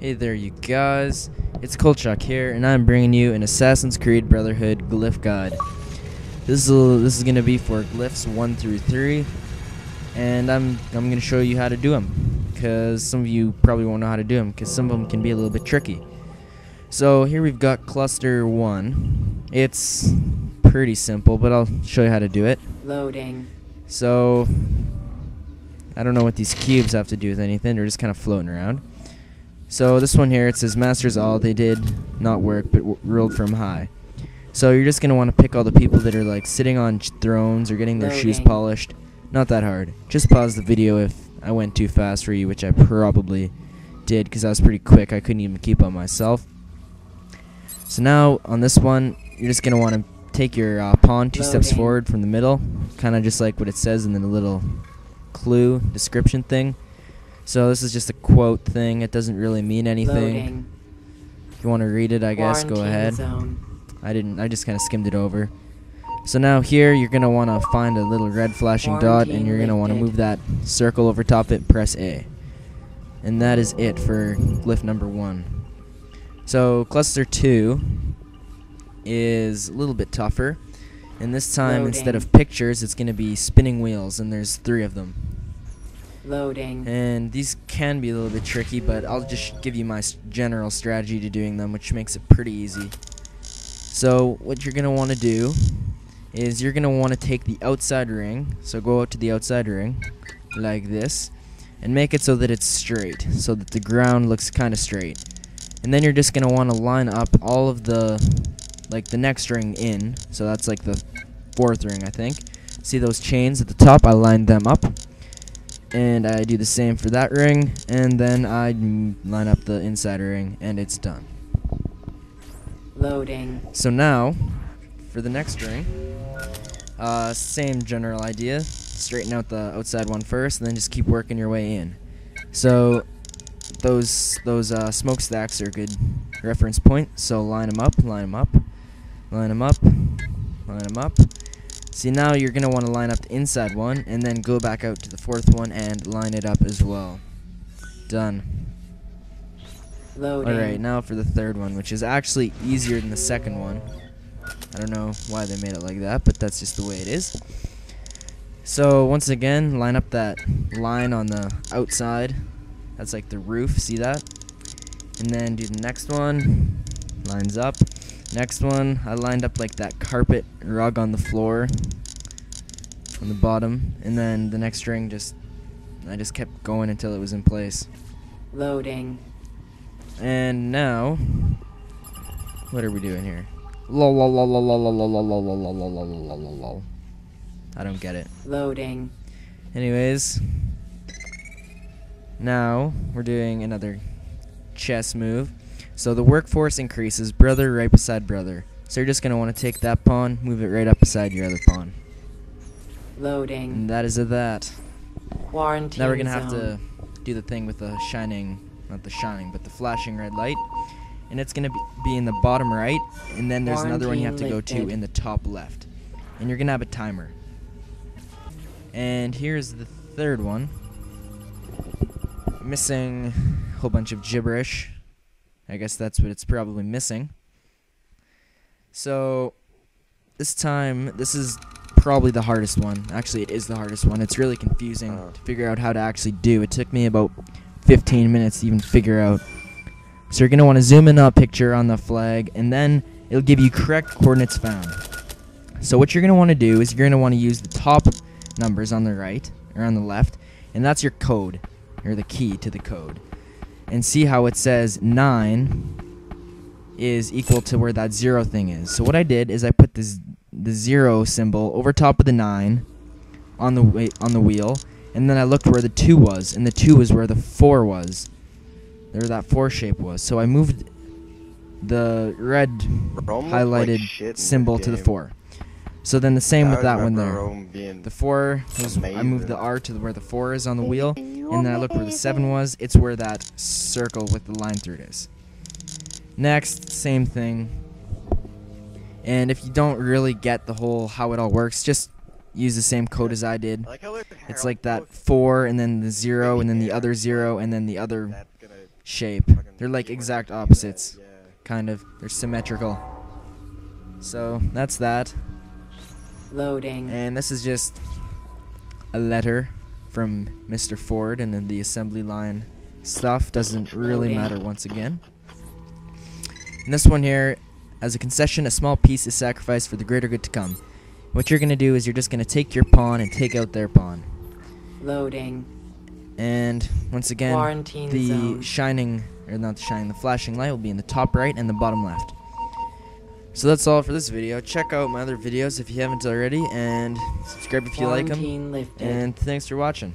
Hey there, you guys. It's Kolchak here, and I'm bringing you an Assassin's Creed Brotherhood glyph guide. This is gonna be for glyphs 1 through 3, and I'm gonna show you how to do them, because some of you probably won't know how to do them, because some of them can be a little bit tricky. So here we've got cluster 1. It's pretty simple, but I'll show you how to do it. Loading. So I don't know what these cubes have to do with anything. They're just kind of floating around. So this one here, it says Masters All. They did not work, but ruled from high. So you're just going to want to pick all the people that are like sitting on thrones or getting their shoes polished. Not that hard. Just pause the video if I went too fast for you, which I probably did because I was pretty quick. I couldn't even keep up myself. So now on this one, you're just going to want to take your pawn 2 steps forward from the middle. Kind of just like what it says in the little clue description thing. So this is just a quote thing. It doesn't really mean anything. Loading. If you want to read it, I guess, go ahead. I didn't. I just kind of skimmed it over. So now here, you're going to want to find a little red flashing dot, and you're going to want to move that circle over top it, press A. And that is it for glyph number 1. So cluster 2 is a little bit tougher. And this time, instead of pictures, it's going to be spinning wheels, and there's 3 of them. Loading. And these can be a little bit tricky, but I'll just give you my general strategy to doing them, which makes it pretty easy. So what you're going to want to do is you're going to want to take the outside ring, so go out to the outside ring, like this, and make it so that it's straight, so that the ground looks kind of straight. And then you're just going to want to line up all of the, like the next ring in, so that's like the 4th ring, I think. See those chains at the top? I lined them up. And I do the same for that ring, and then I line up the inside ring, and it's done. Loading. So now, for the next ring, same general idea. Straighten out the outside one first, and then just keep working your way in. So those smokestacks are a good reference point. So line them up, line them up, line them up, line them up. See, now you're going to want to line up the inside one, and then go back out to the 4th one and line it up as well. Done. Loading. Alright, now for the 3rd one, which is actually easier than the 2nd one. I don't know why they made it like that, but that's just the way it is. So, once again, line up that line on the outside. That's like the roof, see that? And then do the next one. Lines up. Next one, I lined up like that carpet rug on the floor on the bottom, and then the next ring I just kept going until it was in place. Loading. And now, what are we doing here? I don't get it. Loading. Anyways, now we're doing another chess move. So the workforce increases, brother right beside brother. So you're just going to want to take that pawn, move it right up beside your other pawn. Loading. And that is that. Quarantine. Now we're going to have to do the thing with the not the shining, but the flashing red light. And it's going to be in the bottom right, and then there's another one you have to go to in the top left. And you're going to have a timer. And here's the 3rd one. Missing a whole bunch of gibberish. I guess that's what it's probably missing. So this time, this is probably the hardest one. Actually, it is the hardest one. It's really confusing to figure out how to actually do. It took me about 15 minutes to even figure out. So you're going to want to zoom in a picture on the flag, and then it'll give you correct coordinates found. So what you're going to want to do is you're going to want to use the top numbers on the right, or on the left, and that's your code, or the key to the code. And see how it says 9 is equal to where that 0 thing is. So what I did is I put the 0 symbol over top of the 9 on the wheel, and then I looked where the 2 was, and the 2 was where the 4 was. There that 4 shape was. So I moved the red highlighted symbol to the 4. So then the same with that one there. The 4, I moved the R to where the 4 is on the wheel, and then I looked where the 7 was. It's where that circle with the line through it is. Next, same thing. And if you don't really get the whole how it all works, just use the same code as I did. It's like that 4, and then the 0, and then the other 0, and then the other shape. They're like exact opposites, kind of. They're symmetrical. So that's that. Loading. And this is just a letter from Mr. Ford, and then the assembly line stuff doesn't really matter once again. And this one here, as a concession, a small piece is sacrificed for the greater good to come. What you're going to do is you're just going to take your pawn and take out their pawn. Loading. And once again, Quarantine the zone. shining, or not the shining, the flashing light will be in the top right and the bottom left. So that's all for this video. Check out my other videos if you haven't already, and subscribe if you like them. Quarantine lifted. And thanks for watching.